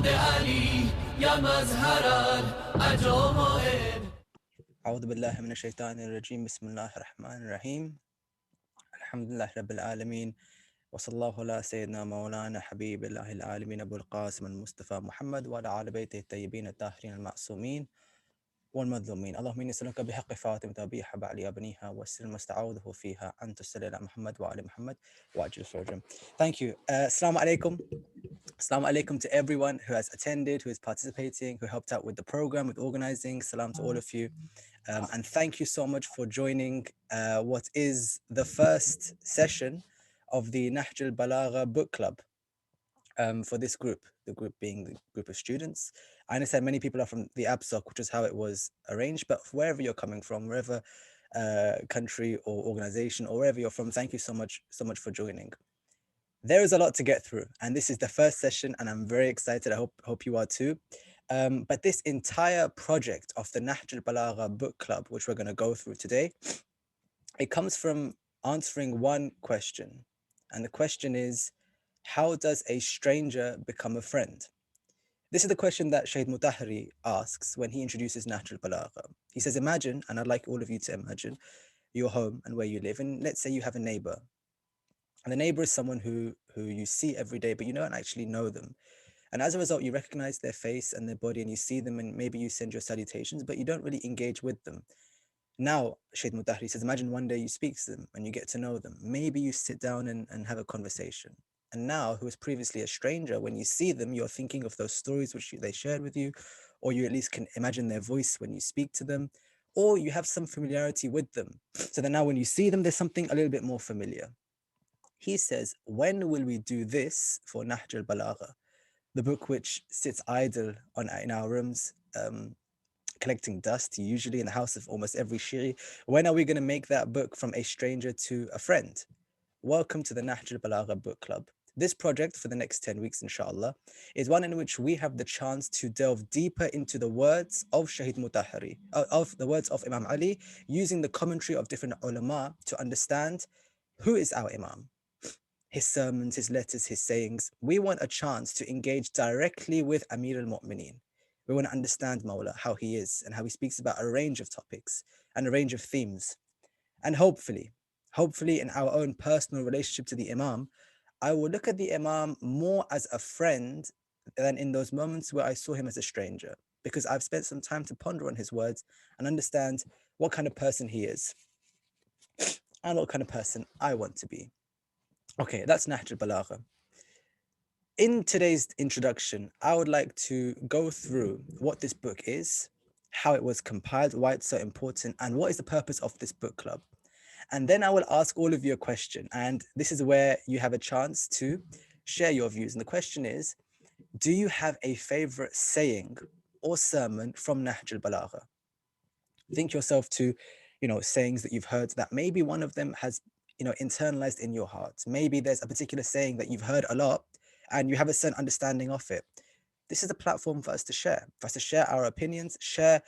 درود علی یا مظهر العجائب. أعوذ بالله من الشيطان الرجيم بسم الله الرحمن الرحيم الحمد لله رب العالمين وصلى الله على سيدنا مولانا حبيب الله العالمين أبو القاسم المصطفى محمد وعلى آل بيته الطيبين الطاهرين المعصومين والمظلومين. اللهم إني أسألك بحق فاطمة أبيها بعلي أبنيها والسر المستعوذه فيها أن تصلي على محمد وعلى محمد وأجل فرجهم. Thank you. Assalamu alaikum. Assalamu alaikum to everyone who has attended, who is participating, who helped out with the program, with organizing. Salam to all of you. And thank you so much for joining what is the first session of the Nahj al-Balagha book club for this group, the group being the group of students. I understand many people are from the ABSOC, which is how it was arranged, but wherever you're coming from, wherever country or organization or wherever you're from, thank you so much for joining. There is a lot to get through, and this is the first session, and I'm very excited. I hope you are too. But this entire project of the Nahj al-Balagha book club, which we're going to go through today, it comes from answering one question. And the question is, how does a stranger become a friend? This is the question that Shaykh Mutahari asks when he introduces Nahj al-Balagha. He says, imagine, and I'd like all of you to imagine, your home and where you live. And let's say you have a neighbor. And the neighbor is someone who you see every day, but you don't actually know them. And as a result, you recognize their face and their body and you see them and maybe you send your salutations, but you don't really engage with them. Now, Shaykh Mutahri says, imagine one day you speak to them and you get to know them. Maybe you sit down and have a conversation. And now, who was previously a stranger, when you see them, you're thinking of those stories which they shared with you, or you at least can imagine their voice when you speak to them, or you have some familiarity with them. So that now when you see them, there's something a little bit more familiar. He says, when will we do this for Nahj al-Balagha, the book which sits idle in our rooms, collecting dust, usually in the house of almost every Shiri? When are we going to make that book from a stranger to a friend? Welcome to the Nahj al-Balagha book club. This project for the next 10 weeks, inshallah, is one in which we have the chance to delve deeper into the words of Shaykh Mutahari, of the words of Imam Ali, using the commentary of different ulama to understand who is our Imam, his sermons, his letters, his sayings. We want a chance to engage directly with Amir al-Mu'mineen. We want to understand Mawla, how he is, and how he speaks about a range of topics and a range of themes. And hopefully in our own personal relationship to the Imam, I will look at the Imam more as a friend than in those moments where I saw him as a stranger, because I've spent some time to ponder on his words and understand what kind of person he is and what kind of person I want to be. Okay, that's Nahj al-Balagha. In today's introduction, I would like to go through what this book is, how it was compiled, why it's so important, and what is the purpose of this book club. And then I will ask all of you a question, and this is where you have a chance to share your views. And the question is, do you have a favorite saying or sermon from Nahj al-Balagha? Think yourself to, sayings that you've heard that maybe one of them has, internalized in your heart. Maybe there's a particular saying that you've heard a lot and you have a certain understanding of it. This is a platform for us to share our opinions, share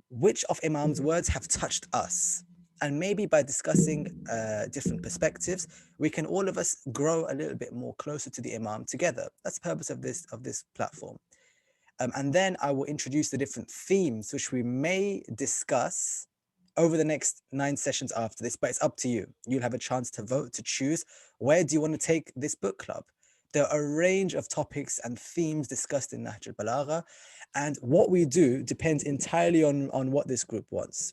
which of Imam's words have touched us. And maybe by discussing different perspectives, we can all of us grow a little bit more closer to the Imam together. That's the purpose of this platform. And then I will introduce the different themes which we may discuss over the next 9 sessions after this, but it's up to you. You'll have a chance to vote, to choose where do you want to take this book club. There are a range of topics and themes discussed in Nahj al-Balagha, and what we do depends entirely on what this group wants.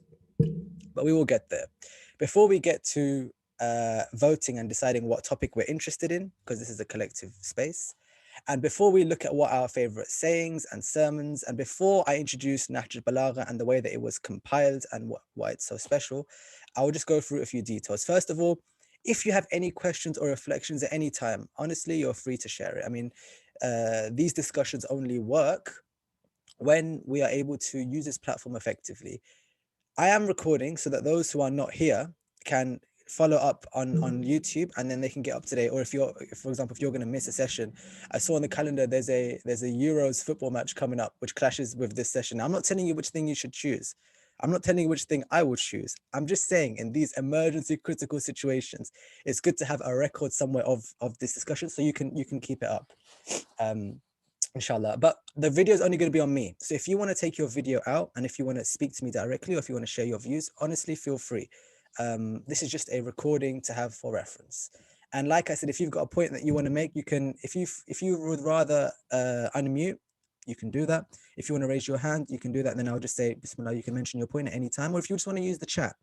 But we will get there. Before we get to voting and deciding what topic we're interested in, because this is a collective space, and before we look at what our favorite sayings and sermons, and before I introduce Nahj al-Balagha and the way that it was compiled and why it's so special, I will just go through a few details. First of all, if you have any questions or reflections at any time, honestly, you're free to share it. I mean, these discussions only work when we are able to use this platform effectively. I am recording so that those who are not here can follow up on YouTube, and then they can get up to date. Or for example, if you're going to miss a session, I saw on the calendar there's a Euros football match coming up which clashes with this session. Now, I'm not telling you which thing you should choose. I'm not telling you which thing I would choose. I'm just saying, in these emergency critical situations, it's good to have a record somewhere of this discussion so you can keep it up. Inshallah. But the video is only going to be on me. So if you want to take your video out and if you want to speak to me directly or if you want to share your views, honestly, feel free. This is just a recording to have for reference. And like I said, if you've got a point that you want to make, you can, if you would rather unmute, you can do that. If you want to raise your hand, you can do that. And then I'll just say, Bismillah, you can mention your point at any time. Or if you just want to use the chat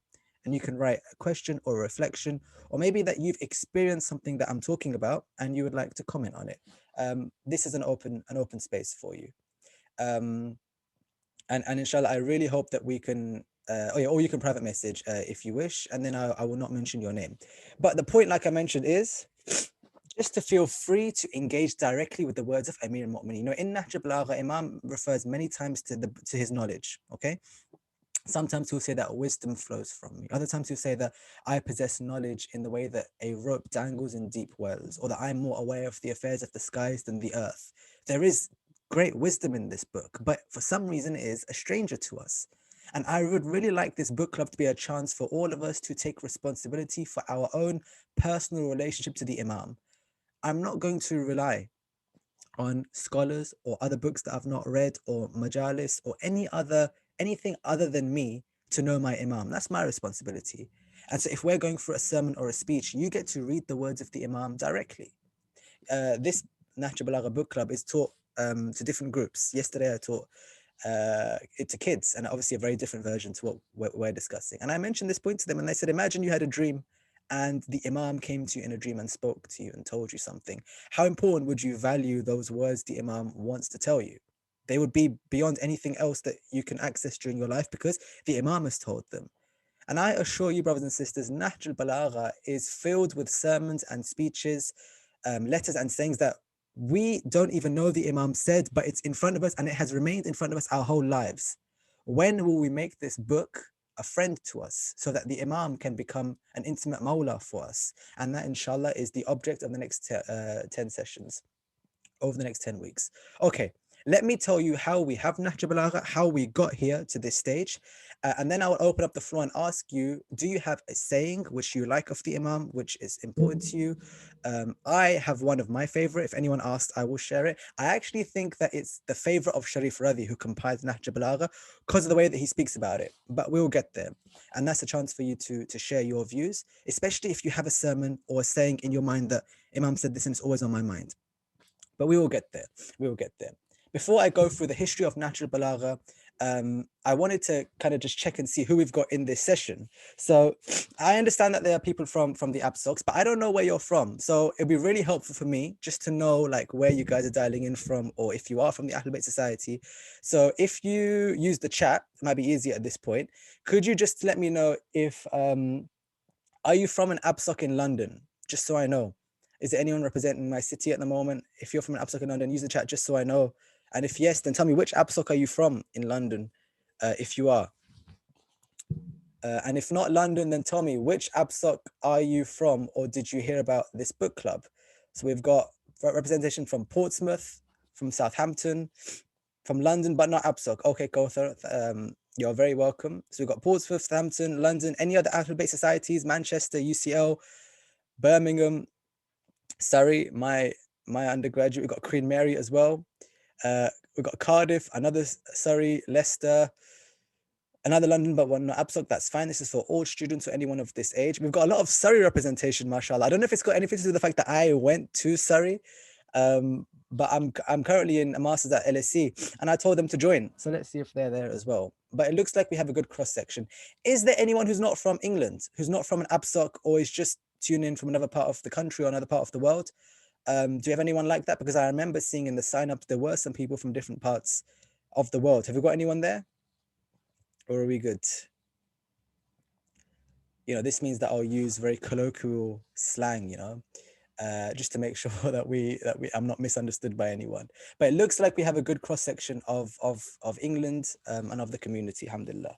and you can write a question or a reflection, or maybe that you've experienced something that I'm talking about and you would like to comment on it. This is an open space for you. And inshallah, I really hope that we can, or you can private message if you wish, and then I will not mention your name. But the point, like I mentioned, is just to feel free to engage directly with the words of Amir al-Mu'minin. You know, in Nahj al-Balagha, Imam refers many times to his knowledge, okay? Sometimes he'll say that wisdom flows from me. Other times he'll say that I possess knowledge in the way that a rope dangles in deep wells, or that I'm more aware of the affairs of the skies than the earth. There is great wisdom in this book, but for some reason it is a stranger to us. And I would really like this book club to be a chance for all of us to take responsibility for our own personal relationship to the Imam. I'm not going to rely on scholars or other books that I've not read or majalis or anything other than me to know my Imam. That's my responsibility. And so if we're going for a sermon or a speech, you get to read the words of the Imam directly. This Nahj al-Balagha book club is taught to different groups. Yesterday I taught it to kids, and obviously a very different version to what we're discussing. And I mentioned this point to them and they said, imagine you had a dream and the Imam came to you in a dream and spoke to you and told you something. How important would you value those words the Imam wants to tell you? They would be beyond anything else that you can access during your life because the Imam has told them. And I assure you, brothers and sisters, Nahj al-Balagha is filled with sermons and speeches, letters and sayings that we don't even know the Imam said, but it's in front of us and it has remained in front of us our whole lives. When will we make this book a friend to us so that the Imam can become an intimate Mawla for us? And that, inshallah, is the object of the next 10 sessions over the next 10 weeks. Okay, let me tell you how we have Nahj al-Balagha, how we got here to this stage. And then I will open up the floor and ask you, do you have a saying which you like of the Imam, which is important to you? I have one of my favorite. If anyone asks, I will share it. I actually think that it's the favorite of Sharif Radhi, who compiled Nahj al-Balagha, because of the way that he speaks about it. But we'll get there. And that's a chance for you to share your views, especially if you have a sermon or a saying in your mind that Imam said this and it's always on my mind. But we will get there. We will get there. Before I go through the history of Nahj al-Balagha, I wanted to kind of just check and see who we've got in this session. So I understand that there are people from the ABSOCs, but I don't know where you're from. So it'd be really helpful for me just to know like where you guys are dialing in from, or if you are from the Ahlulbayt Society. So if you use the chat, it might be easier at this point. Could you just let me know if, are you from an ABSOC in London? Just so I know. Is there anyone representing my city at the moment? If you're from an ABSOC in London, use the chat just so I know. And if yes, then tell me which ABSOC are you from in London, if you are. And if not London, then tell me which ABSOC are you from, or did you hear about this book club? So we've got representation from Portsmouth, from Southampton, from London, but not ABSOC. Okay, Kauthar, you're very welcome. So we've got Portsmouth, Southampton, London, any other Ahlulbayt societies, Manchester, UCL, Birmingham, Surrey, my undergraduate. We've got Queen Mary as well. We've got Cardiff, another Surrey, Leicester, another London, but one not ABSOC. That's fine. This is for all students or anyone of this age. We've got a lot of Surrey representation, mashallah. I don't know if it's got anything to do with the fact that I went to Surrey, but I'm currently in a master's at LSE and I told them to join. So let's see if they're there as well. But it looks like we have a good cross section. Is there anyone who's not from England, who's not from an ABSOC, or is just tuning in from another part of the country or another part of the world? Do you have anyone like that? Because I remember seeing in the sign-ups, there were some people from different parts of the world. Have we got anyone there? Or are we good? You know, this means that I'll use very colloquial slang, you know, just to make sure that I'm not misunderstood by anyone. But it looks like we have a good cross section of England and of the community, alhamdulillah.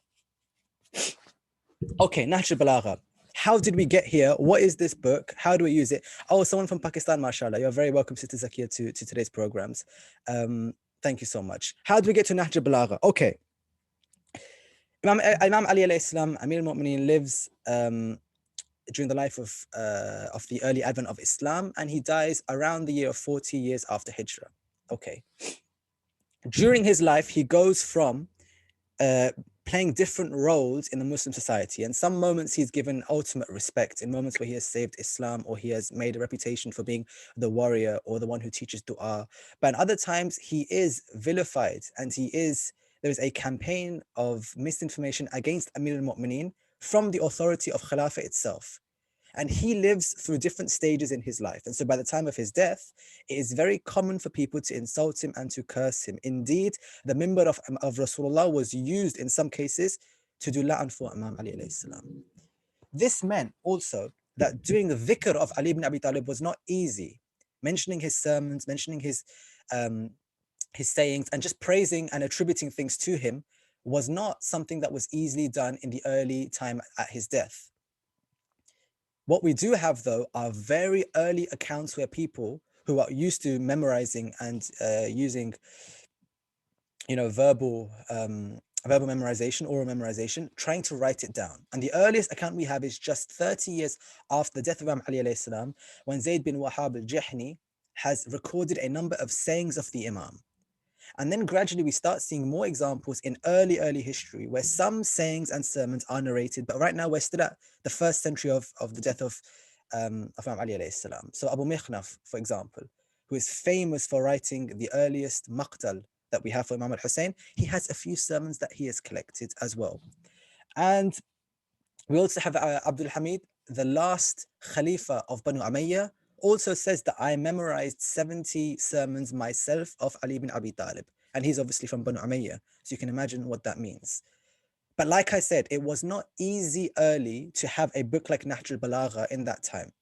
Okay, Nahj al-Balagha. How did we get here? What is this book? How do we use it? Oh, someone from Pakistan, mashallah. You're very welcome, Sister Zakia, to today's programs. Thank you so much. How do we get to Nahj al-Balagha? Okay. Imam Ali alayhi salam, Amir al-Mu'minin, lives during the life of the early advent of Islam, and he dies around the year of 40 years after Hijrah. Okay. during his life, he goes from playing different roles in the Muslim society. And some moments he's given ultimate respect, in moments where he has saved Islam or he has made a reputation for being the warrior or the one who teaches dua. But in other times, he is vilified and there is a campaign of misinformation against Amir al-Mu'mineen from the authority of Khilafah itself. And he lives through different stages in his life. And so by the time of his death, it is very common for people to insult him and to curse him. Indeed, the mimbar of Rasulullah was used in some cases to do la'an for Imam Ali alayhi salam. This meant also that doing the dhikr of Ali ibn Abi Talib was not easy. Mentioning his sermons, mentioning his sayings, and just praising and attributing things to him was not something that was easily done in the early time at his death. What we do have, though, are very early accounts where people who are used to memorizing and using, verbal memorization, oral memorization, trying to write it down. And the earliest account we have is just 30 years after the death of Imam Ali alayhi salam, when Zayd bin Wahab al-Jahni has recorded a number of sayings of the Imam. And then gradually we start seeing more examples in early history where some sayings and sermons are narrated. But right now we're still at the first century of the death of Imam Ali alayhi salam. So Abu Mikhnaf, for example, who is famous for writing the earliest maqtal that we have for Imam al-Hussein, he has a few sermons that he has collected as well. And we also have Abdul Hamid, the last Khalifa of Banu Umayyah, also says that I memorized 70 sermons myself of Ali ibn Abi Talib. And he's obviously from Banu Umayyah, so you can imagine what that means. But like I said, it was not easy early to have a book like Nahj al-Balagha in that time.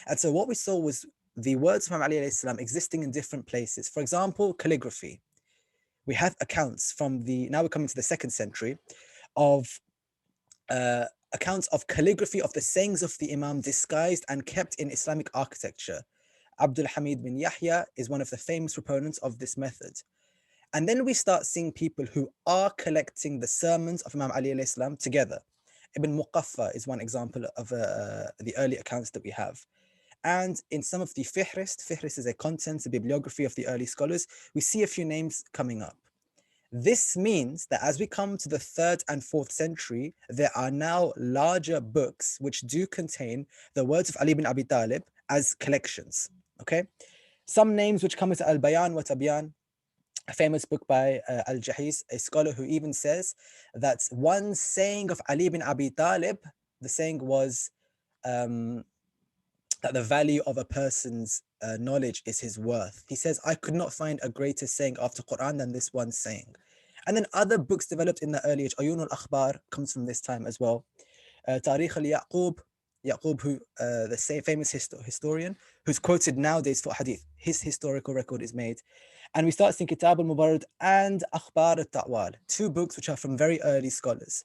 And so what we saw was the words of Imam Ali alayhi salam existing in different places. For example, calligraphy. We have accounts from now we're coming to the 2nd century, of accounts of calligraphy of the sayings of the Imam disguised and kept in Islamic architecture. Abdul Hamid bin Yahya is one of the famous proponents of this method. And then we start seeing people who are collecting the sermons of Imam Ali alayhi salam together. Ibn Muqaffa is one example of the early accounts that we have. And in some of the Fihrist is a contents, a bibliography of the early scholars, we see a few names coming up. This means that as we come to the 3rd and 4th century, there are now larger books which do contain the words of Ali ibn Abi Talib as collections. Okay, some names which come into Al-Bayan wa Tabyan, a famous book by Al-Jahiz, a scholar who even says that one saying of Ali ibn Abi Talib, the saying was that the value of a person's knowledge is his worth. He says, I could not find a greater saying after Quran than this one saying. And then other books developed in the early age. Ayun al-Akhbar comes from this time as well. Tarikh Yaqub, who the same famous historian, who's quoted nowadays for hadith. His historical record is made. And we start seeing Kitab al-Mubarrad and Akhbar al-Ta'wal, 2 books which are from very early scholars.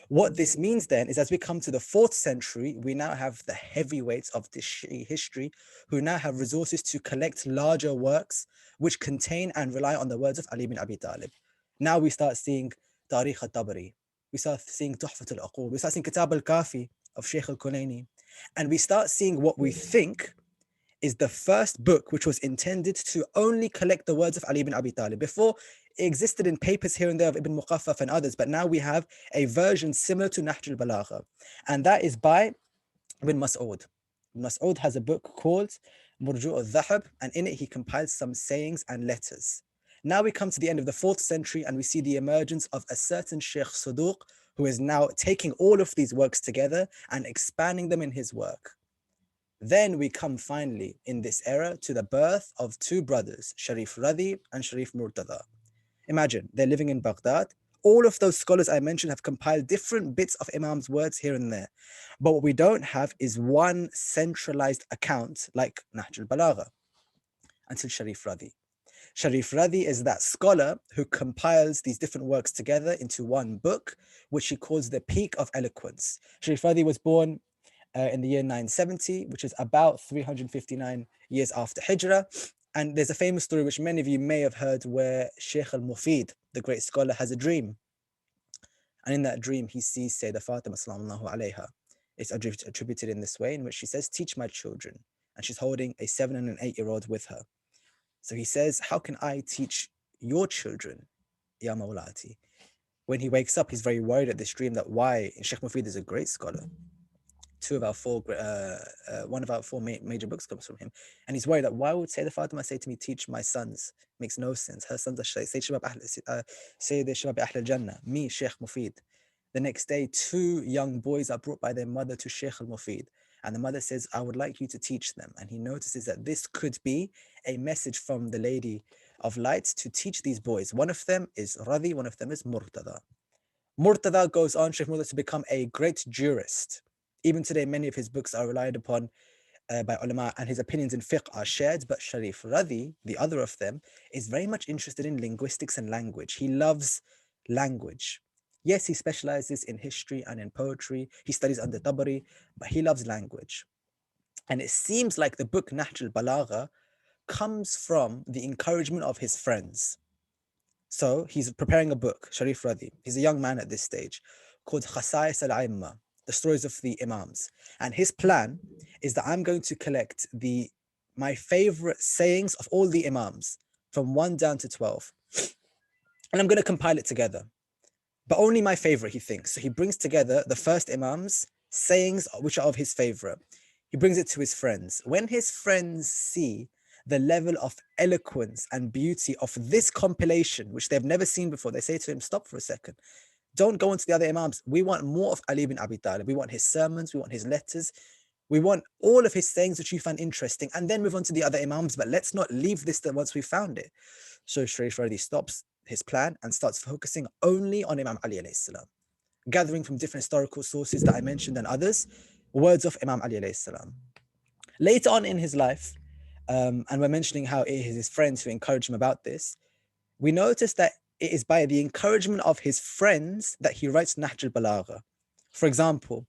What this means then is as we come to the 4th century, we now have the heavyweights of this history who now have resources to collect larger works which contain and rely on the words of Ali ibn Abi Talib. Now we start seeing Tarikh al-Tabari, we start seeing Tuhfat al-Aqul, we start seeing Kitab al-Kafi of Sheikh al-Kulayni, and we start seeing what we think is the first book which was intended to only collect the words of Ali ibn Abi Talib. Before, it existed in papers here and there of Ibn Muqaffaf and others, but now we have a version similar to Nahj al-Balagha, and that is by Ibn Mas'ud. Ibn Mas'ud has a book called Murju' al-Dhahab, and in it he compiles some sayings and letters. Now we come to the end of the 4th century and we see the emergence of a certain Sheikh Saduq, who is now taking all of these works together and expanding them in his work. Then we come finally in this era to the birth of 2 brothers, Sharif Radi and Sharif Murtada. Imagine, they're living in Baghdad. All of those scholars I mentioned have compiled different bits of Imam's words here and there. But what we don't have is one centralized account like Nahj al-Balagha until Sharif Radi. Sharif Radi is that scholar who compiles these different works together into one book, which he calls the Peak of Eloquence. Sharif Radi was born in the year 970, which is about 359 years after Hijrah. And there's a famous story which many of you may have heard where Sheikh al-Mufid, the great scholar, has a dream. And in that dream, he sees Sayyidah Fatima sallallahu alayha. It's attributed in this way, in which she says, teach my children. And she's holding a 7 and an 8-year-old with her. So he says, how can I teach your children, Ya Mawlati. When he wakes up, he's very worried at this dream that why, and Sheikh Mufid is a great scholar. One of our four major books comes from him. And he's worried that why would Sayyidah Fatima say to me, teach my sons? Makes no sense. Her sons are Sayyid Shabab Ahl al-Jannah, me, Sheikh Mufid. The next day, two young boys are brought by their mother to Sheikh al-Mufid. And the mother says, I would like you to teach them. And he notices that this could be a message from the Lady of Light to teach these boys. One of them is Radhi, one of them is Murtada. Murtada goes on, Sheikh Murtada, to become a great jurist. Even today, many of his books are relied upon by ulama, and his opinions in fiqh are shared. But Sharif Radhi, the other of them, is very much interested in linguistics and language. He loves language. Yes, he specializes in history and in poetry. He studies under Tabari, but he loves language. And it seems like the book Nahj al-Balagha comes from the encouragement of his friends. So he's preparing a book, Sharif Radhi. He's a young man at this stage, called Khasais al-Aimma, the stories of the Imams. And his plan is that I'm going to collect my favorite sayings of all the Imams, from 1 down to 12. And I'm going to compile it together. But only my favorite, he thinks. So he brings together the first Imam's sayings, which are of his favorite. He brings it to his friends. When his friends see the level of eloquence and beauty of this compilation, which they've never seen before, they say to him, stop for a second. Don't go into the other Imams. We want more of Ali bin Abi Talib. We want his sermons. We want his letters. We want all of his sayings which you find interesting, and then move on to the other Imams. But let's not leave this once we found it. So Sharif Radhi stops his plan and starts focusing only on Imam Ali alayhi salam, gathering from different historical sources that I mentioned and others, words of Imam Ali alayhi salam. Later on in his life, and we're mentioning how it is his friends who encourage him about this, we notice that it is by the encouragement of his friends that he writes Nahj al-Balagha. For example,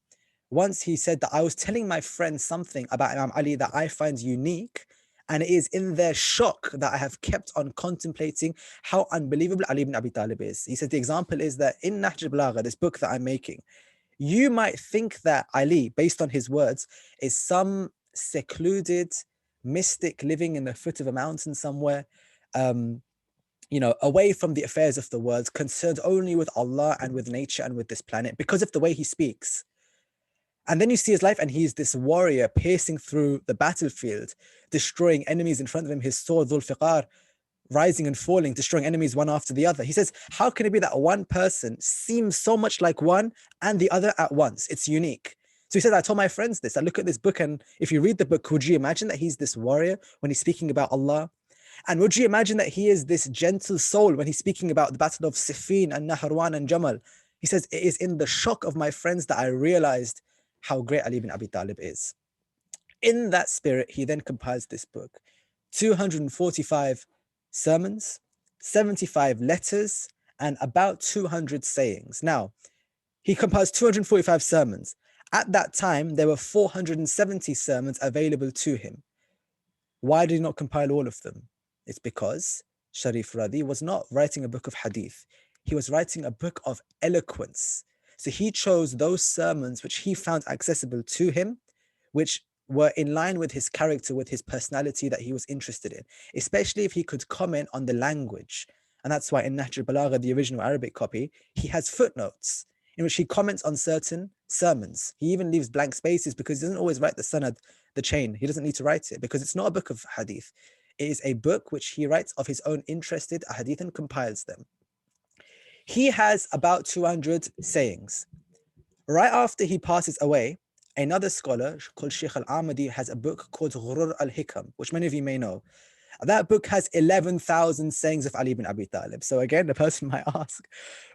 once he said that I was telling my friends something about Imam Ali that I find unique, and it is in their shock that I have kept on contemplating how unbelievable Ali ibn Abi Talib is. He said the example is that in Nahj al-Balagha, this book that I'm making, you might think that Ali, based on his words, is some secluded mystic living in the foot of a mountain somewhere, away from the affairs of the world, concerned only with Allah and with nature and with this planet because of the way he speaks. And then you see his life, and he's this warrior piercing through the battlefield, destroying enemies in front of him, his sword, Dhul Fiqar, rising and falling, destroying enemies one after the other. He says, how can it be that one person seems so much like one and the other at once? It's unique. So he said, I told my friends this. I look at this book, and if you read the book, would you imagine that he's this warrior when he's speaking about Allah? And would you imagine that he is this gentle soul when he's speaking about the battle of Siffin and Nahrawan and Jamal? He says, it is in the shock of my friends that I realized how great Ali bin Abi Talib is. In that spirit, he then compiles this book, 245 sermons, 75 letters, and about 200 sayings. Now, he compiles 245 sermons. At that time, there were 470 sermons available to him. Why did he not compile all of them? It's because Sharif Radhi was not writing a book of hadith. He was writing a book of eloquence. So he chose those sermons which he found accessible to him, which were in line with his character, with his personality that he was interested in, especially if he could comment on the language. And that's why in Nahj al-Balagha, the original Arabic copy, he has footnotes in which he comments on certain sermons. He even leaves blank spaces because he doesn't always write the sanad, the chain. He doesn't need to write it because it's not a book of hadith. It is a book which he writes of his own interested hadith and compiles them. He has about 200 sayings. Right after he passes away, another scholar called Sheikh al-Amadi has a book called Ghurur al-Hikam, which many of you may know. That book has 11,000 sayings of Ali bin Abi Talib. So again, the person might ask,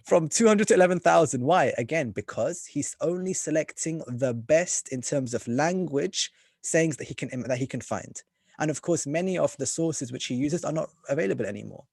from 200 to 11,000, why? Again, because he's only selecting the best in terms of language sayings that he can find. And of course, many of the sources which he uses are not available anymore.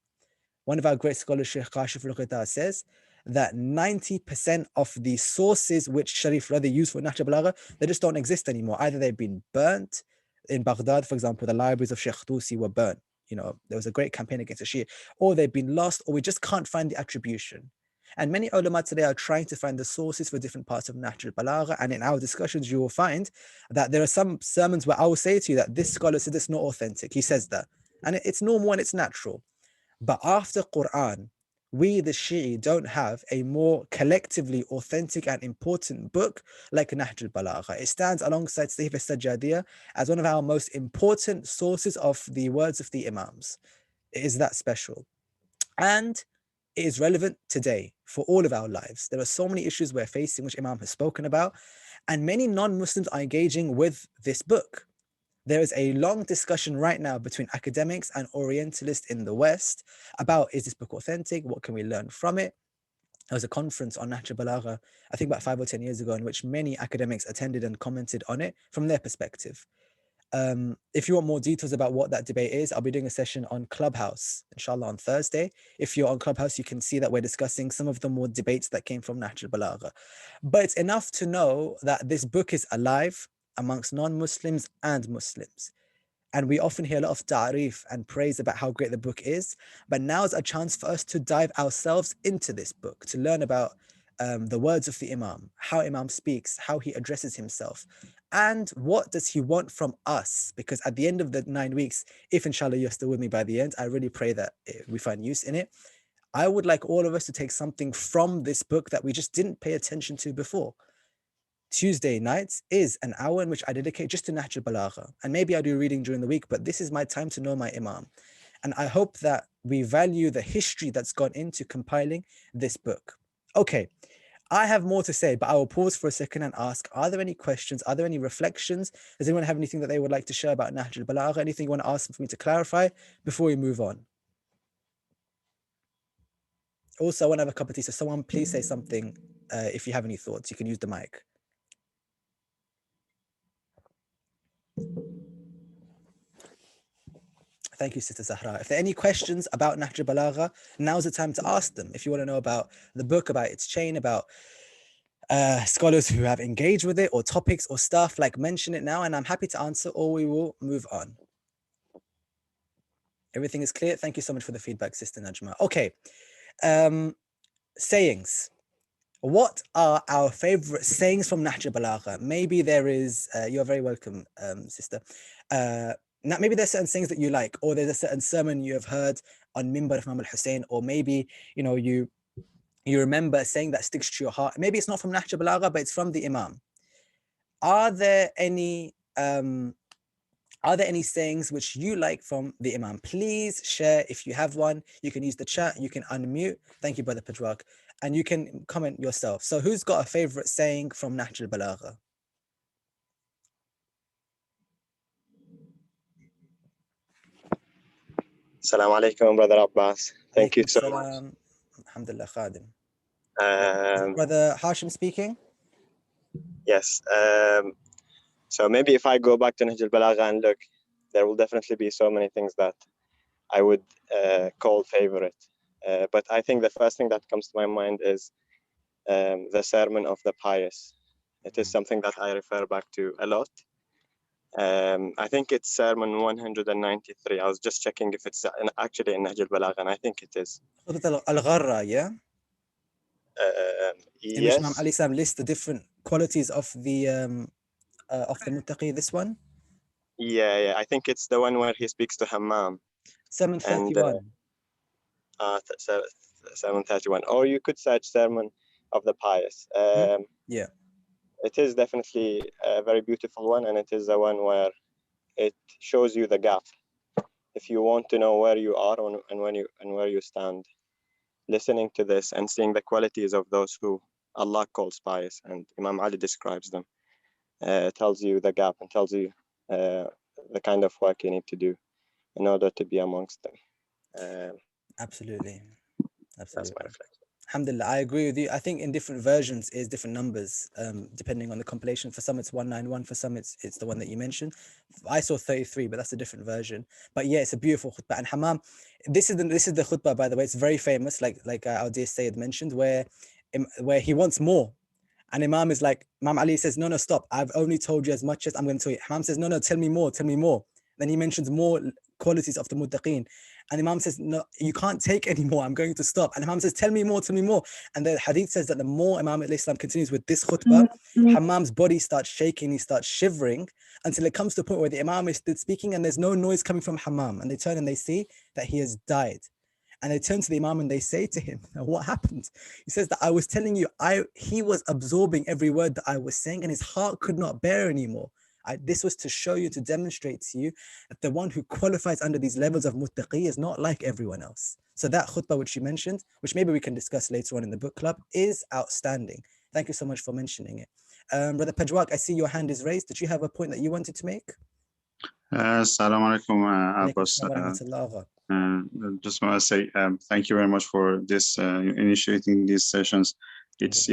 One of our great scholars, Sheikh Kashif al-Ghita, says that 90% of the sources which Sharif Radhi used for Nahj al-Balagha, they just don't exist anymore. Either they've been burnt. In Baghdad, for example, the libraries of Sheikh Tusi were burnt. There was a great campaign against the Shia, or they've been lost, or we just can't find the attribution. And many ulama today are trying to find the sources for different parts of Nahj al-Balagha. And in our discussions, you will find that there are some sermons where I will say to you that this scholar said it's not authentic. He says that. And it's normal and it's natural. But after Quran, we, the Shi'i, don't have a more collectively authentic and important book like Nahj al-Balagha. It stands alongside Sahih al-Sajjadiyya as one of our most important sources of the words of the Imams. It is that special. And it is relevant today for all of our lives. There are so many issues we're facing, which Imam has spoken about, and many non-Muslims are engaging with this book. There is a long discussion right now between academics and Orientalists in the West about, is this book authentic? What can we learn from it? There was a conference on Nahj al-Balagha, I think about 5 or 10 years ago, in which many academics attended and commented on it from their perspective. If you want more details about what that debate is, I'll be doing a session on Clubhouse, inshallah, on Thursday. If you're on Clubhouse, you can see that we're discussing some of the more debates that came from Nahj al-Balagha. But it's enough to know that this book is alive amongst non-Muslims and Muslims. And we often hear a lot of ta'rif and praise about how great the book is. But now is a chance for us to dive ourselves into this book, to learn about the words of the Imam, how Imam speaks, how he addresses himself, and what does he want from us? Because at the end of the 9 weeks, if inshallah you're still with me by the end, I really pray that we find use in it. I would like all of us to take something from this book that we just didn't pay attention to before. Tuesday nights is an hour in which I dedicate just to Nahj al-Balagha. And maybe I do reading during the week, but this is my time to know my Imam. And I hope that we value the history that's gone into compiling this book. Okay, I have more to say, but I will pause for a second and ask, are there any questions? Are there any reflections? Does anyone have anything that they would like to share about Nahj al-Balagha? Anything you want to ask for me to clarify before we move on? Also, I want to have a cup of tea, so someone please say something if you have any thoughts. You can use the mic. Thank you, Sister Zahra. If there are any questions about Nahj al-Balagha, now's the time to ask them. If you want to know about the book, about its chain, about scholars who have engaged with it, or topics or stuff, like mention it now, and I'm happy to answer, or we will move on. Everything is clear. Thank you so much for the feedback, Sister Najma. Okay, sayings. What are our favorite sayings from Nahj al-Balagha? Maybe there is, you're very welcome, sister. Maybe there's certain sayings that you like, or there's a certain sermon you have heard on Mimbar of Imam al-Hussein, or maybe, you know, you remember a saying that sticks to your heart. Maybe it's not from Nahj al-Balagha, but it's from the Imam. Are there any sayings which you like from the Imam? Please share if you have one. You can use the chat, you can unmute. Thank you, Brother Pajwak. And you can comment yourself. So who's got a favorite saying from Nahj al-Balagha? Assalamu alaikum, Brother Abbas. Thank you so much. Alhamdulillah, Khadim. Brother Hashim speaking? Yes. So maybe if I go back to Nahj al-Balagha and look, there will definitely be so many things that I would call favorite. But I think the first thing that comes to my mind is the Sermon of the Pious. It is something that I refer back to a lot. I think it's Sermon 193. I was just checking if it's actually in Nahj al-Balagha, and I think it is. Al-Gharra, yeah? In which Yes. Imam Ali Sam lists the different qualities of the muttaqi, this one? Yeah. I think it's the one where he speaks to Hammam. 731. 731. Or you could search Sermon of the Pious. Yeah. It is definitely a very beautiful one, and it is the one where it shows you the gap. If you want to know where you are and where you stand, listening to this and seeing the qualities of those who Allah calls pious and Imam Ali describes them, tells you the gap and tells you the kind of work you need to do in order to be amongst them. Absolutely. That's my reflection. Alhamdulillah, I agree with you. I think in different versions is different numbers, depending on the compilation. For some it's 191, for some it's the one that you mentioned. I saw 33, but that's a different version. But yeah, it's a beautiful khutbah. And Hammam, this is the khutbah, by the way. It's very famous, like our dear Sayyid mentioned, where he wants more. And Imam is like, Imam Ali says, no, stop. I've only told you as much as I'm going to tell you. Hammam says, no, tell me more. Then he mentions more qualities of the muttaqeen. And Imam says, no, you can't take any more. I'm going to stop. And Imam says, tell me more. And the hadith says that the more Imam al-Islam continues with this khutbah, Hammam's body starts shaking, he starts shivering, until it comes to a point where the Imam is still speaking and there's no noise coming from Hammam. And they turn and they see that he has died. And they turn to the Imam and they say to him, what happened? He says that I was telling you, he was absorbing every word that I was saying and his heart could not bear anymore. This was to show you, to demonstrate to you that the one who qualifies under these levels of muttaqi is not like everyone else. So that khutbah which you mentioned, which maybe we can discuss later on in the book club, is outstanding. Thank you so much for mentioning it. Brother Pajwak, I see your hand is raised. Did you have a point that you wanted to make? Assalamu alaikum, Alaikum Abbas. assalam wa rahmatullah. Just want to say thank you very much for this initiating these sessions. It's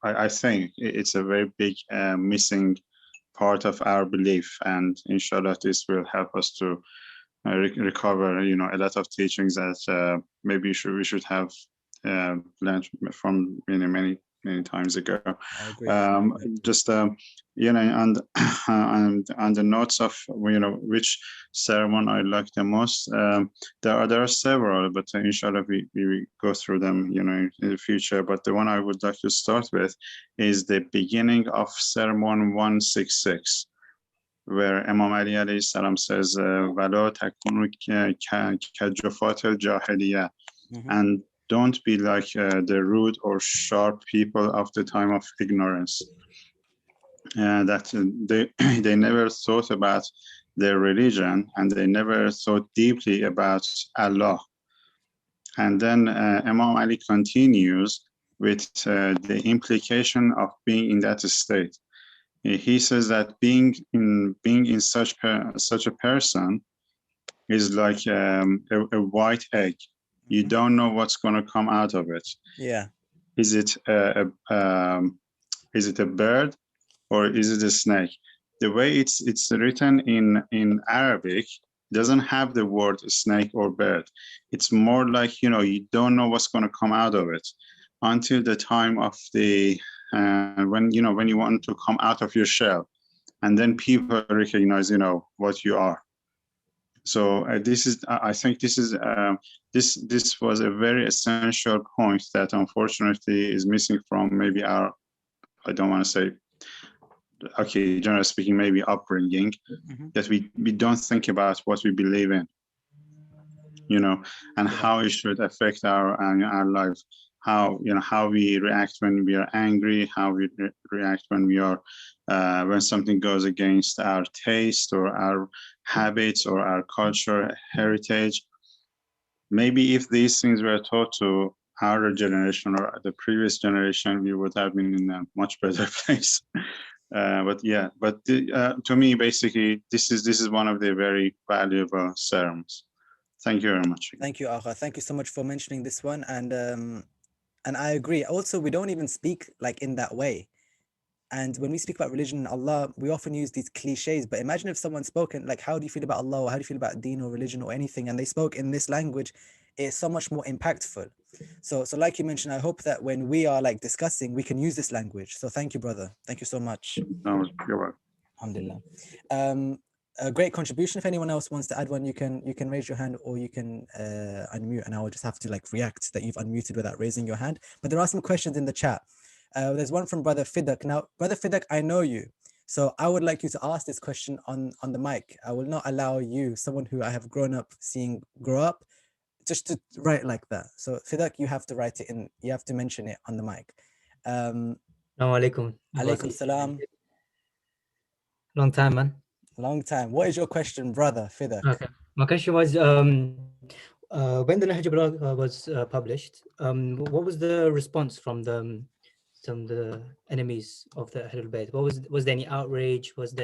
I think it's a very big missing part of our belief, and inshallah this will help us to recover a lot of teachings that maybe we should have learned from many times ago. I agree. Just and on the notes of which sermon I like the most, there are several, but inshallah we go through them in the future. But the one I would like to start with is the beginning of sermon 166, where Imam Ali alayhi salam says وَلَا تَكُونُوا كَجُفَاةِ الْجَاهِلِيَّةِ, and don't be like the rude or sharp people of the time of ignorance. That they never thought about their religion and they never thought deeply about Allah. And then Imam Ali continues with the implication of being in that state. He says that being in such a person is like a white egg. You don't know what's going to come out of it. Yeah. Is it a bird or is it a snake? The way it's written in Arabic doesn't have the word snake or bird. It's more like you don't know what's going to come out of it until the time of the when you want to come out of your shell, and then people recognize what you are. So I think this was a very essential point that unfortunately is missing from maybe our, I don't want to say, okay, generally speaking, maybe upbringing, that we don't think about what we believe in, and how it should affect our life. How we react when we are angry, how we react when we are when something goes against our taste or our habits or our culture, heritage. Maybe if these things were taught to our generation or the previous generation, we would have been in a much better place. To me, basically, this is one of the very valuable sermons. Thank you very much. Thank you, Agha. Thank you so much for mentioning this one. And I agree. Also, we don't even speak like in that way. And when we speak about religion and Allah, we often use these cliches. But imagine if someone spoken like, how do you feel about Allah? Or how do you feel about deen or religion or anything? And they spoke in this language, it's so much more impactful. So like you mentioned, I hope that when we are like discussing, we can use this language. So thank you, brother. Thank you so much. No, you're welcome. Alhamdulillah. A great contribution. If anyone else wants to add one, you can raise your hand or you can unmute, and I will just have to like react that you've unmuted without raising your hand. But there are some questions in the chat. There's one from Brother Fidak. Now, Brother Fidak, I know you, so I would like you to ask this question on the mic. I will not allow you, someone who I have grown up seeing grow up, just to write like that. So Fidak, you have to write it in. You have to mention it on the mic. Assalamu alaikum. Alaikum salam. Long time, man. Long time. What is your question, Brother Fidak? Okay. My question was, when the Nahjal was published, what was the response from the enemies of the Ahlulbayt? Was there any outrage? Was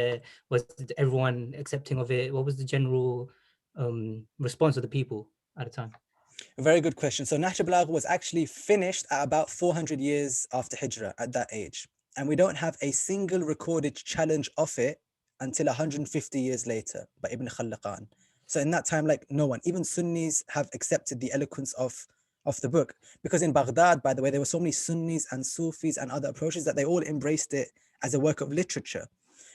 everyone accepting of it? What was the general response of the people at the time? A very good question. So Nahj al-Balagha was actually finished at about 400 years after Hijrah at that age. And we don't have a single recorded challenge of it until 150 years later by Ibn Khalliqan. So in that time, like no one, even Sunnis have accepted the eloquence of the book. Because in Baghdad, by the way, there were so many Sunnis and Sufis and other approaches that they all embraced it as a work of literature.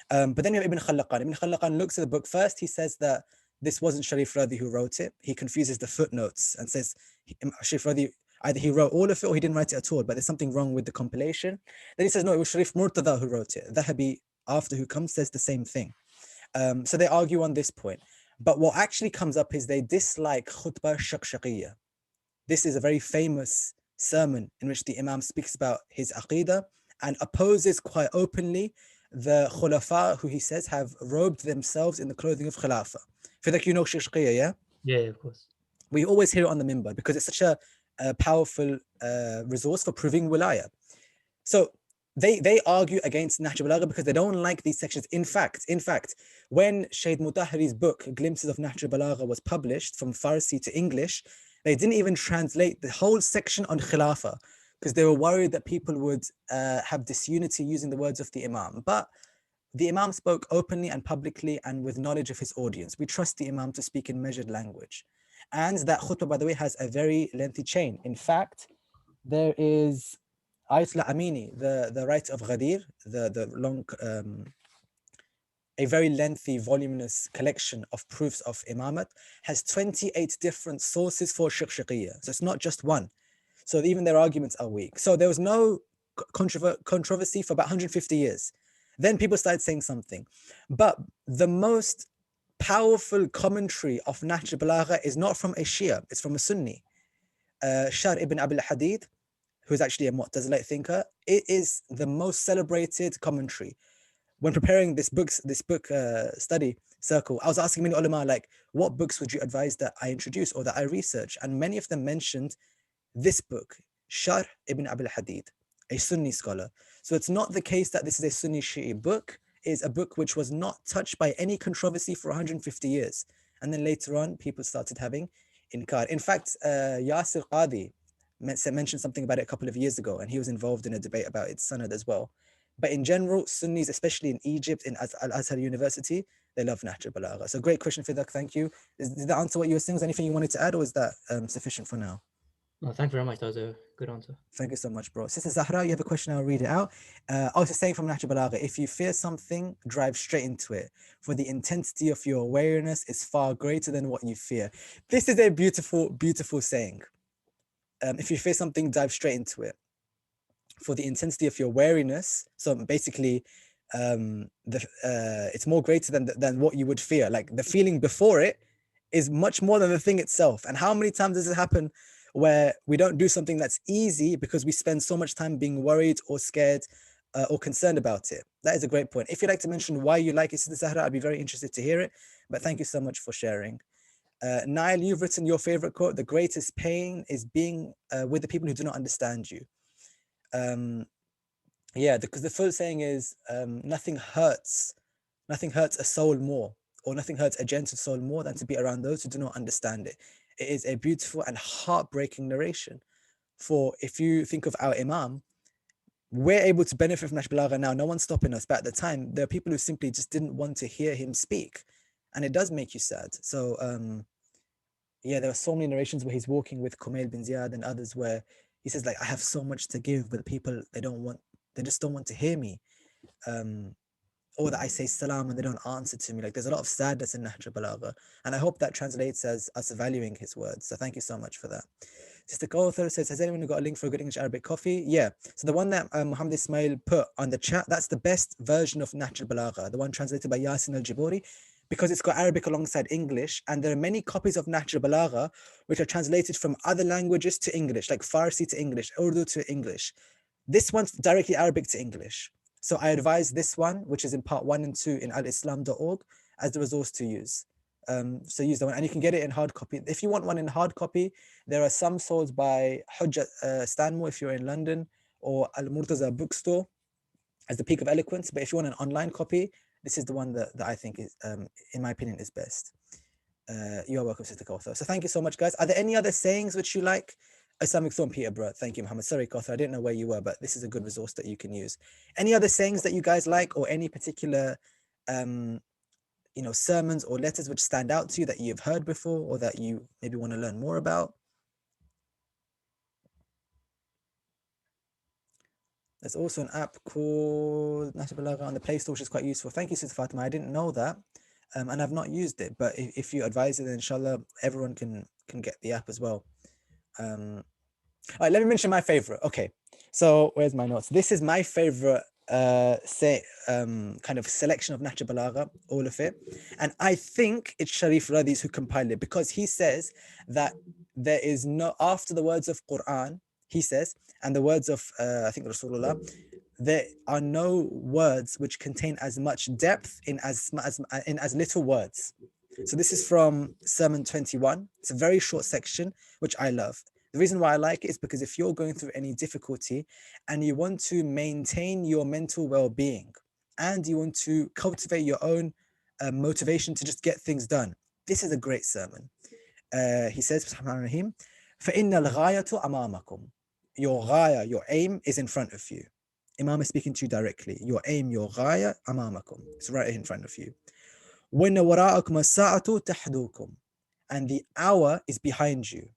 But then you have Ibn Khalliqan. Ibn Khalliqan looks at the book first. He says that this wasn't Sharif Radi who wrote it. He confuses the footnotes and says Sharif Radi, either he wrote all of it or he didn't write it at all, but there's something wrong with the compilation. Then he says, no, it was Sharif Murtada who wrote it. Dhahabi, after who comes, says the same thing. So they argue on this point. But what actually comes up is they dislike khutbah shaqshaqiyya. This is a very famous sermon in which the Imam speaks about his aqidah and opposes quite openly the khulafa who he says have robed themselves in the clothing of khilafah. Feel like you know shaqshaqiyya, yeah? Yeah, of course. We always hear it on the minbar because it's such a powerful resource for proving wilaya. So they argue against Nahj al-Balagha because they don't like these sections. In fact, when Shaykh Mutahhari's book, Glimpses of Nahj al-Balagha, was published from Farsi to English, they didn't even translate the whole section on Khilafah because they were worried that people would have disunity using the words of the Imam. But the Imam spoke openly and publicly and with knowledge of his audience. We trust the Imam to speak in measured language. And that khutbah, by the way, has a very lengthy chain. In fact, there is Ayatollah Amini, the writer of Ghadir, the long, a very lengthy, voluminous collection of proofs of imamat, has 28 different sources for shaqshaqiyya. So it's not just one. So even their arguments are weak. So there was no controversy for about 150 years. Then people started saying something. But the most powerful commentary of Nahj al-Balagha is not from a Shia, it's from a Sunni. Shar ibn Abil Hadid, who is actually a Mu'tazilite thinker, it is the most celebrated commentary. When preparing this book study circle, I was asking many ulama, like, what books would you advise that I introduce or that I research? And many of them mentioned this book, Shar ibn Abil Hadid, a Sunni scholar. So it's not the case that this is a Sunni Shi'i book. It is a book which was not touched by any controversy for 150 years. And then later on, people started having inkar. In fact, Yasir Qadi mentioned something about it a couple of years ago, and he was involved in a debate about its sanad as well. But in general, Sunnis, especially in Egypt, in Al-Azhar University, they love Nahj al-Balagha. So great question, Fidak, thank you. Did that answer what you were saying? Was there anything you wanted to add, or is that sufficient for now? No, thank you very much. That was a good answer. Thank you so much, bro. Sister Zahra, you have a question, I'll read it out. I was just saying from Nahj al-Balagha, if you fear something, drive straight into it, for the intensity of your awareness is far greater than what you fear. This is a beautiful, beautiful saying. If you fear something, dive straight into it. For the intensity of your wariness, so basically, it's more greater than what you would fear. Like the feeling before it is much more than the thing itself. And how many times does it happen where we don't do something that's easy because we spend so much time being worried or scared or concerned about it? That is a great point. If you'd like to mention why you like it, Sister Zahra, I'd be very interested to hear it. But thank you so much for sharing. Niall, you've written your favorite quote: "The greatest pain is being with the people who do not understand you." Yeah, because the full saying is nothing hurts a soul more, or nothing hurts a gentle soul more than to be around those who do not understand it. It is a beautiful and heartbreaking narration. For if you think of our Imam, we're able to benefit from Nahj al-Balagha now. No one's stopping us. But at the time, there are people who simply just didn't want to hear him speak. And it does make you sad. So yeah, there are so many narrations where he's walking with Kumail bin Ziyad and others where he says, like, I have so much to give, but people, they just don't want to hear me. Or that I say salam and they don't answer to me. Like, there's a lot of sadness in Nahj al-Balagha. And I hope that translates as us valuing his words. So thank you so much for that. Sister Kauthar says, has anyone got a link for a good English Arabic coffee? Yeah. So the one that Muhammad Ismail put on the chat, that's the best version of Nahj al-Balagha, the one translated by Yasin al-Jibori, because it's got Arabic alongside English. And there are many copies of Nahj al-Balagha which are translated from other languages to English, like Farsi to English, Urdu to English. This one's directly Arabic to English. So I advise this one, which is in part 1 and 2 in alislam.org, as the resource to use. So use that one, and you can get it in hard copy. If you want one in hard copy, there are some sold by Hujjat Stanmore if you're in London, or Al-Murtaza bookstore as the Peak of Eloquence. But if you want an online copy, this is the one that I think is, in my opinion, is best. You are welcome, Sister Kauthar. So thank you so much, guys. Are there any other sayings which you like? Islamic Thorn Peterborough. Thank you, Muhammad. Sorry, Kauthar, I didn't know where you were, but this is a good resource that you can use. Any other sayings that you guys like, or any particular sermons or letters which stand out to you that you've heard before, or that you maybe want to learn more about? There's also an app called Nahj al-Balagha on the Play Store, which is quite useful. Thank you, Sister Fatima. I didn't know that, and I've not used it. But if you advise it, then inshallah, everyone can get the app as well. All right, let me mention my favorite. Okay, so where's my notes? This is my favorite say kind of selection of Nahj al-Balagha, all of it. And I think it's Sharif Radis who compiled it, because he says that there is no, after the words of Quran, he says, and the words of I think Rasulullah, there are no words which contain as much depth in as little words. So this is from Sermon 21. It's a very short section, which I love. The reason why I like it is because if you're going through any difficulty and you want to maintain your mental well-being and you want to cultivate your own motivation to just get things done, this is a great sermon. He says, فَإِنَّ الْغَايَةُ أَمَامَكُمْ. Your ghaya, your aim is in front of you. Imam is speaking to you directly. Your aim, your ghaya, أَمَامَكُمْ. It's right in front of you. وَإِنَّ وَرَاءَكُمَ السَّاعَةُ تَحْدُوكُمْ. And the hour is behind you.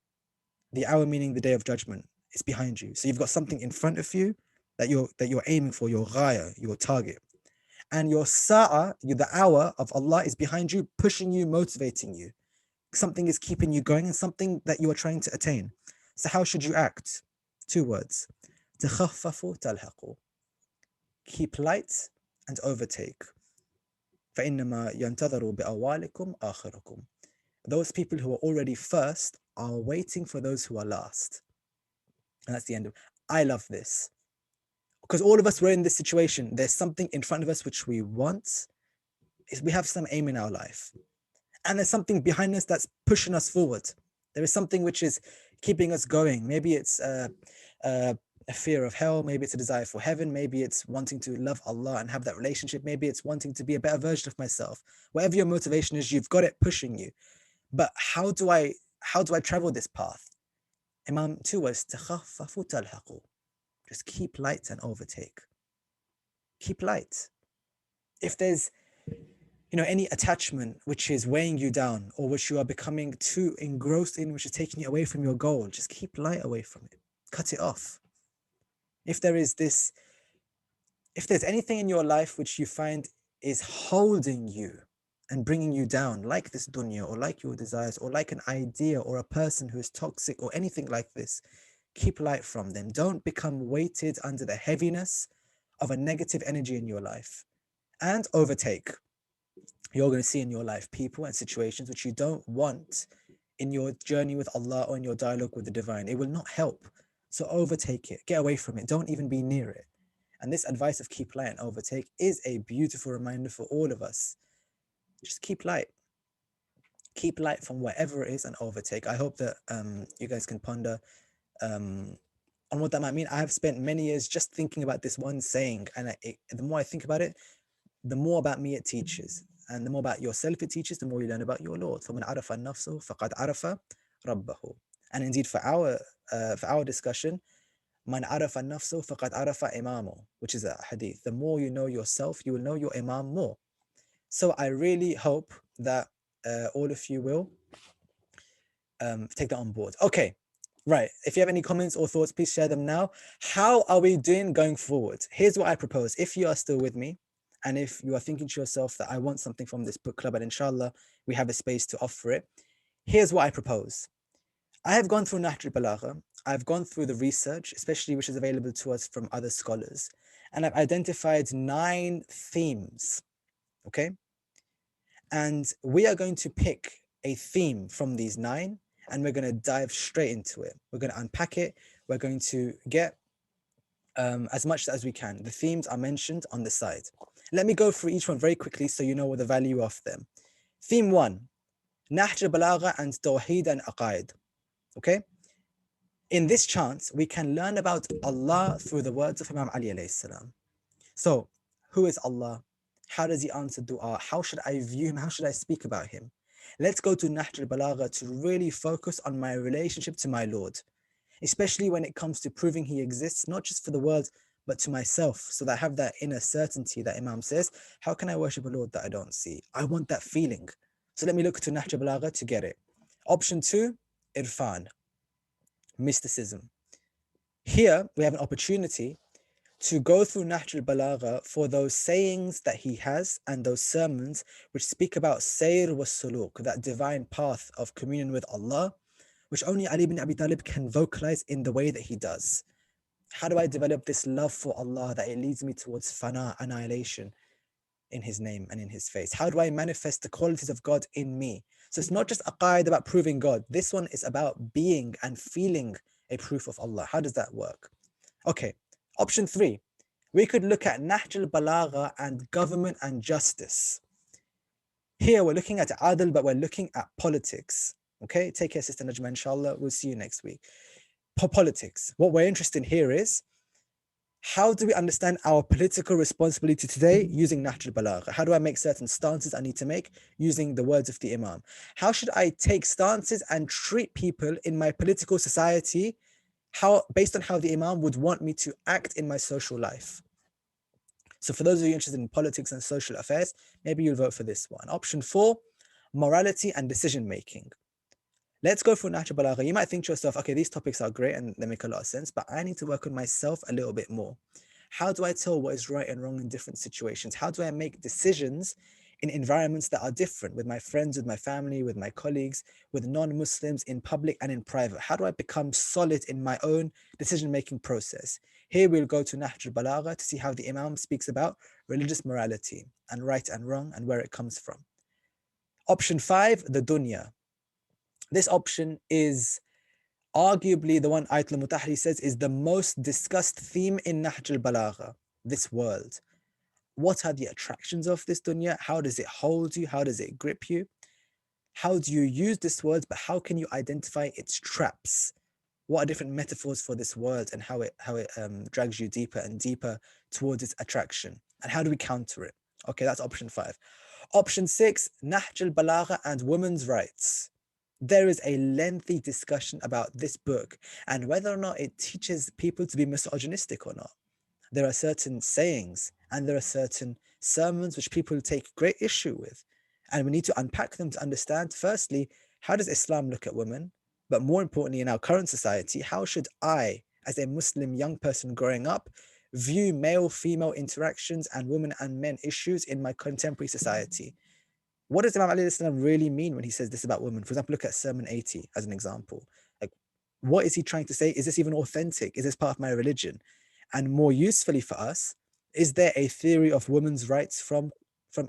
The hour meaning the day of judgment is behind you. So you've got something in front of you that you're aiming for, your ghaya, your target. And your sa'a, the hour of Allah, is behind you, pushing you, motivating you. Something is keeping you going and something that you are trying to attain. So how should you act? 2 words. تَخَفَّفُ تَلْحَقُ. Keep light and overtake. فَإِنَّمَا يَنْتَظَرُ بِأَوَالِكُمْ آخِرُكُمْ. Those people who are already first are waiting for those who are last. And that's the end of it. I love this. Because all of us were in this situation. There's something in front of us which we want. We have some aim in our life. And there's something behind us that's pushing us forward. There is something which is keeping us going. Maybe it's a fear of hell. Maybe it's a desire for heaven. Maybe it's wanting to love Allah and have that relationship. Maybe it's wanting to be a better version of myself. Whatever your motivation is, you've got it pushing you. But how do I travel this path? Imam 2 was تَخَفَّفُ تَلْحَقُ. Just keep light and overtake. Keep light. If there's any attachment which is weighing you down or which you are becoming too engrossed in, which is taking you away from your goal, just keep light away from it. Cut it off. If there's anything in your life which you find is holding you and bringing you down, like this dunya or like your desires or like an idea or a person who is toxic or anything like this, keep light from them. Don't become weighted under the heaviness of a negative energy in your life. And overtake. You're going to see in your life people and situations which you don't want in your journey with Allah or in your dialogue with the divine. It will not help. So overtake it. Get away from it. Don't even be near it. And this advice of keep light and overtake is a beautiful reminder for all of us. Just keep light. Keep light from whatever it is and overtake. I hope that you guys can ponder on what that might mean. I have spent many years just thinking about this one saying, and the more I think about it, the more about me it teaches. And the more about yourself it teaches, the more you learn about your Lord. فَمَنْ عَرَفَ النَّفْسُ فَقَدْ عَرَفَ رَبَّهُ. And indeed for our discussion, مَنْ عَرَفَ النَّفْسُ فَقَدْ عَرَفَ إِمَامُ, which is a hadith. The more you know yourself, you will know your imam more. So I really hope that all of you will take that on board. Okay, right. If you have any comments or thoughts, please share them now. How are we doing going forward? Here's what I propose. If you are still with me, and if you are thinking to yourself that I want something from this book club, and inshallah, we have a space to offer it, here's what I propose. I have gone through Nahj al-Balagha. I've gone through the research, especially which is available to us from other scholars, and I've identified 9 themes, okay? And we are going to pick a theme from these 9, and we're going to dive straight into it. We're going to unpack it. We're going to get as much as we can. The themes are mentioned on the side. Let me go through each one very quickly so you know what the value of them. Theme 1, Nahj al-Balagha and Tawheed and Aqaid. Okay? In this chance, we can learn about Allah through the words of Imam Ali alayhi salam. So, who is Allah? How does he answer dua? How should I view him? How should I speak about him? Let's go to Nahj al-Balagha to really focus on my relationship to my Lord, especially when it comes to proving he exists, not just for the world, but to myself, so that I have that inner certainty that Imam says, how can I worship a Lord that I don't see? I want that feeling. So let me look to Nahj al-Balagha to get it. Option 2, Irfan, mysticism. Here, we have an opportunity to go through Nahj al-Balagha for those sayings that he has and those sermons which speak about Sayr wa Suluk, that divine path of communion with Allah, which only Ali ibn Abi Talib can vocalize in the way that he does. How do I develop this love for Allah that it leads me towards fana, annihilation in His name and in His face? How do I manifest the qualities of God in me? So it's not just aqaid about proving God. This one is about being and feeling a proof of Allah. How does that work? Okay, option 3. We could look at Nahj al-Balagha and government and justice. Here we're looking at adl, but we're looking at politics. Okay, take care, Sister Najma, inshallah. We'll see you next week. Politics. What we're interested in here is, how do we understand our political responsibility today using Nahj al-Balagha? How do I make certain stances I need to make using the words of the Imam? How should I take stances and treat people in my political society based on how the Imam would want me to act in my social life? So for those of you interested in politics and social affairs, maybe you'll vote for this one. Option 4, morality and decision making. Let's go for Nahj al-Balagha. You might think to yourself, okay, these topics are great and they make a lot of sense, but I need to work on myself a little bit more. How do I tell what is right and wrong in different situations? How do I make decisions in environments that are different, with my friends, with my family, with my colleagues, with non-Muslims, in public and in private? How do I become solid in my own decision-making process? Here we'll go to Nahj al-Balagha to see how the Imam speaks about religious morality and right and wrong and where it comes from. Option 5, the dunya. This option is arguably the one Ayatul Mutahri says is the most discussed theme in Nahj al-Balagha, this world. What are the attractions of this dunya? How does it hold you? How does it grip you? How do you use this word, but how can you identify its traps? What are different metaphors for this word and how it drags you deeper and deeper towards its attraction? And how do we counter it? Okay, that's option 5. Option 6, Nahj al-Balagha and women's rights. There is a lengthy discussion about this book and whether or not it teaches people to be misogynistic or not. There are certain sayings and there are certain sermons which people take great issue with. And we need to unpack them to understand, firstly, how does Islam look at women? But more importantly, in our current society, how should I, as a Muslim young person growing up, view male-female interactions and women and men issues in my contemporary society? What does Imam Ali really mean when he says this about women? For example, look at Sermon 80 as an example. Like, what is he trying to say? Is this even authentic? Is this part of my religion? And more usefully for us, is there a theory of women's rights from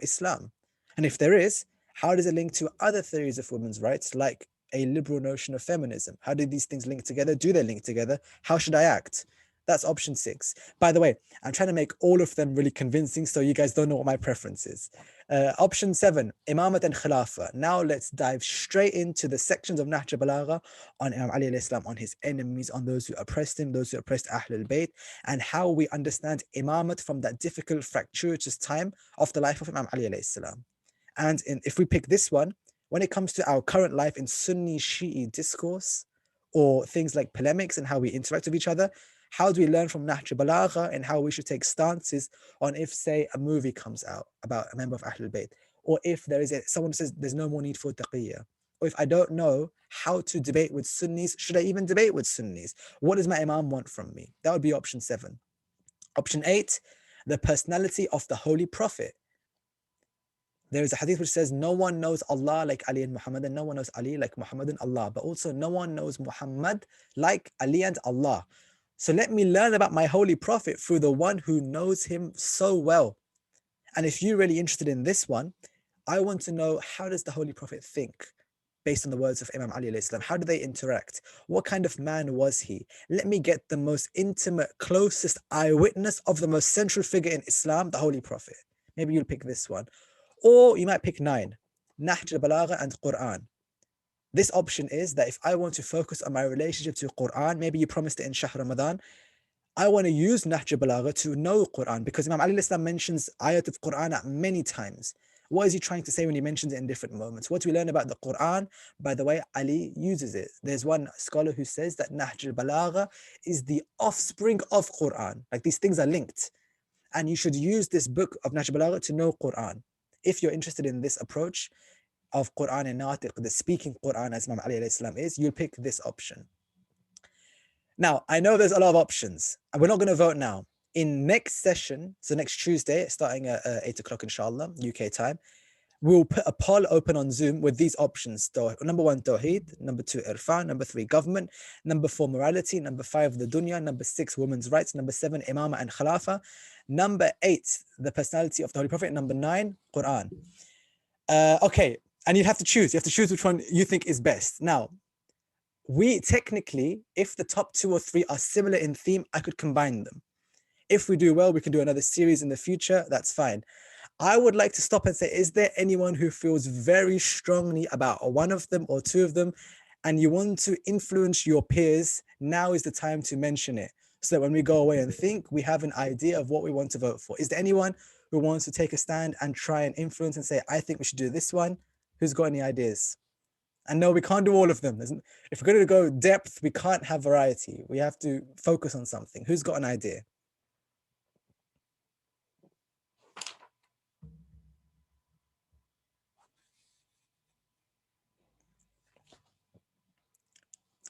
Islam? And if there is, how does it link to other theories of women's rights, like a liberal notion of feminism? How do these things link together? Do they link together? How should I act? That's option 6. By the way, I'm trying to make all of them really convincing so you guys don't know what my preference is. Option 7, Imamat and Khilafah. Now let's dive straight into the sections of Nahj al-Balagha on Imam Ali alayhi salam, on his enemies, on those who oppressed him, those who oppressed Ahlulbayt, and how we understand Imamat from that difficult, fractious time of the life of Imam Ali alayhi salam. And if we pick this one, when it comes to our current life in Sunni Shi'i discourse, or things like polemics and how we interact with each other, how do we learn from Nahj al-Balagha and how we should take stances on if, say, a movie comes out about a member of Ahlul Bayt, or if there is someone says there's no more need for taqiyya, or if I don't know how to debate with Sunnis, should I even debate with Sunnis? What does my Imam want from me? That would be option 7. Option 8, the personality of the Holy Prophet. There is a hadith which says, no one knows Allah like Ali and Muhammad, and no one knows Ali like Muhammad and Allah, but also no one knows Muhammad like Ali and Allah. So let me learn about my Holy Prophet through the one who knows him so well. And if you're really interested in this one, I want to know, how does the Holy Prophet think based on the words of Imam Ali alayhi salam? How do they interact? What kind of man was he? Let me get the most intimate, closest eyewitness of the most central figure in Islam, the Holy Prophet. Maybe you'll pick this one. Or you might pick 9, Nahj al-Balagha and Quran. This option is that if I want to focus on my relationship to Quran, maybe you promised it in Shahr Ramadan, I want to use Nahj al-Balagha to know Quran, because Imam Ali Islam mentions ayat of Quran at many times. What is he trying to say when he mentions it in different moments? What do we learn about the Quran? By the way, Ali uses it. There's one scholar who says that Nahj al-Balagha is the offspring of Quran. Like, these things are linked. And you should use this book of Nahj al-Balagha to know Quran. If you're interested in this approach of Quran and Natiq, the speaking Quran as Imam Ali alayhi salam is, you'll pick this option. Now, I know there's a lot of options, and we're not going to vote now. In next session, so next Tuesday, starting at 8 o'clock, inshallah, UK time, we'll put a poll open on Zoom with these options. Number 1, Tawheed. Number 2, Irfan. Number 3, government. Number 4, morality. Number 5, the dunya. Number 6, women's rights. Number 7, imama and khalafa. Number 8, the personality of the Holy Prophet. Number 9, Quran. Okay, and you have to choose. You have to choose which one you think is best. Now, we technically, if the top 2 or 3 are similar in theme, I could combine them. If we do well, we can do another series in the future. That's fine. I would like to stop and say, is there anyone who feels very strongly about one of them or 2 of them, and you want to influence your peers? Now is the time to mention it, so that when we go away and think, we have an idea of what we want to vote for. Is there anyone who wants to take a stand and try and influence and say, I think we should do this one? Who's got any ideas? And no, we can't do all of them. If we're going to go depth, we can't have variety. We have to focus on something. Who's got an idea?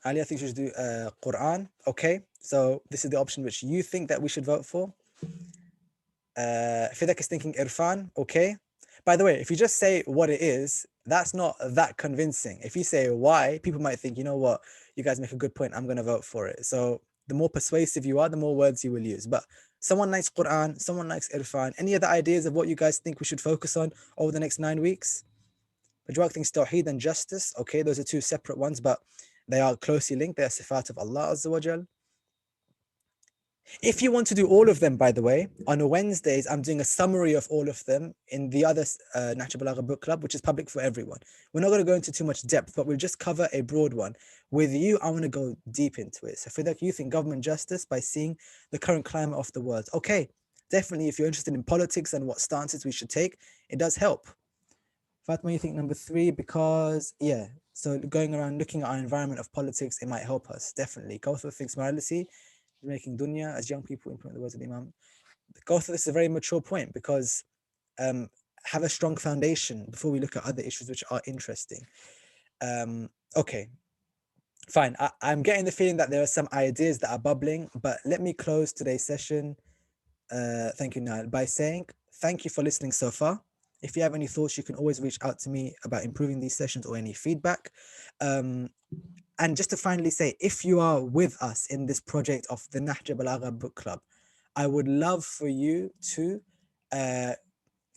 Ali, I think you should do Quran. Okay, so this is the option which you think that we should vote for. Fidak is thinking Irfan. Okay. By the way, if you just say what it is, that's not that convincing. If you say why, people might think, you know what, you guys make a good point, I'm going to vote for it. So the more persuasive you are, the more words you will use. But someone likes Quran, someone likes Irfan. Any other ideas of what you guys think we should focus on over the next 9 weeks? Bajwaq thinks Tawheed and justice. Okay, those are 2 separate ones, but they are closely linked. They are sifat of Allah Azza wa Jal. If you want to do all of them, by the way, on Wednesdays, I'm doing a summary of all of them in the other Nahj al-Balagha book club, which is public for everyone. We're not going to go into too much depth, but we'll just cover a broad one. With you, I want to go deep into it. So for that, you think government justice by seeing the current climate of the world. Okay, definitely, if you're interested in politics and what stances we should take, it does help. Fatma, you think number 3 because, yeah, so going around looking at our environment of politics, it might help us, definitely. Kauthar thinks morality, making dunya as young people implement the words of the Imam. Kauthar, this is a very mature point because have a strong foundation before we look at other issues which are interesting. Okay, fine. I'm getting the feeling that there are some ideas that are bubbling, but let me close today's session. Thank you, Nahjal, by saying thank you for listening so far. If you have any thoughts, you can always reach out to me about improving these sessions or any feedback. And just to finally say, if you are with us in this project of the Nahj al-Balagha book club, I would love for you to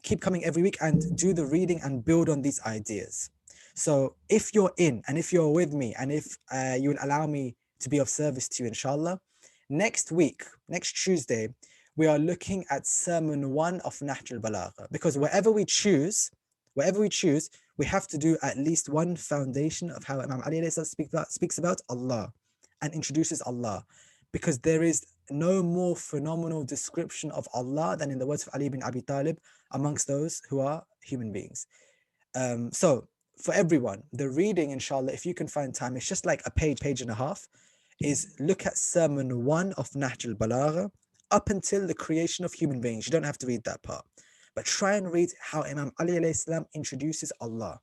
keep coming every week and do the reading and build on these ideas. So if you're in and if you're with me and if you will allow me to be of service to you, inshallah, next week, next Tuesday, we are looking at Sermon 1 of Nahj al-Balagha, because wherever we choose, we have to do at least one foundation of how Imam Ali speaks about Allah and introduces Allah, because there is no more phenomenal description of Allah than in the words of Ali bin Abi Talib amongst those who are human beings. So for everyone, the reading, inshallah, if you can find time, it's just like a page and a half, is look at Sermon 1 of Nahj al-Balagha up until the creation of human beings. You don't have to read that part, but try and read how Imam Ali alayhi salam introduces Allah.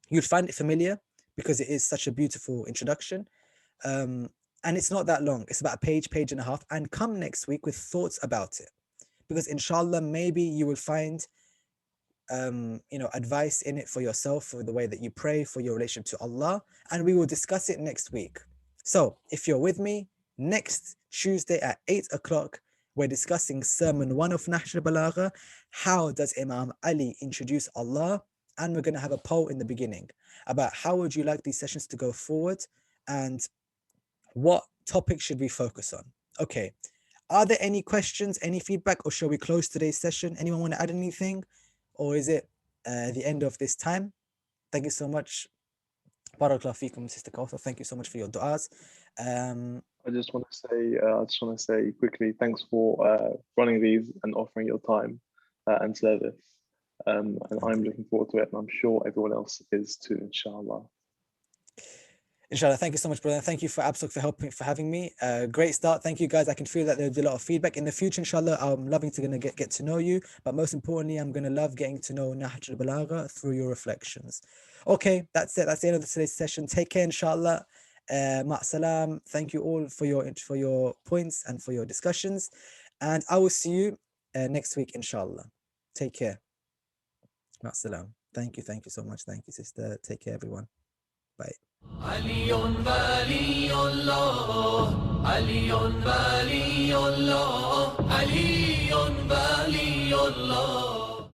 You'd find it familiar because it is such a beautiful introduction. And it's not that long. It's about a page and a half. And come next week with thoughts about it, because inshallah, maybe you will find advice in it for yourself, for the way that you pray, for your relationship to Allah, and we will discuss it next week. So if you're with me, next Tuesday at 8 o'clock, we're discussing Sermon 1 of Nahj al-Balagha. How does Imam Ali introduce Allah? And we're going to have a poll in the beginning about how would you like these sessions to go forward and what topics should we focus on. Okay, are there any questions, any feedback, or shall we close today's session? Anyone want to add anything, or is it the end of this time? Thank you so much. Barakallahu feekum, Sister Kauthar. Thank you so much for your du'as. I just want to say quickly, thanks for running these and offering your time and service. And I'm looking forward to it, and I'm sure everyone else is too, inshallah. Inshallah, thank you so much, brother. Thank you for ABSOC for having me. Great start. Thank you, guys. I can feel that there's a lot of feedback in the future. Inshallah, I'm loving to get to know you, but most importantly, I'm gonna love getting to know Nahj al-Balagha through your reflections. Okay, that's it. That's the end of today's session. Take care, inshallah. Ma'salam. Thank you all for your points and for your discussions, and I will see you next week, inshallah. Take care. Ma'salam. Thank you so much. Thank you, sister. Take care, everyone. Bye. علي ولي الله علي ولي الله علي ولي الله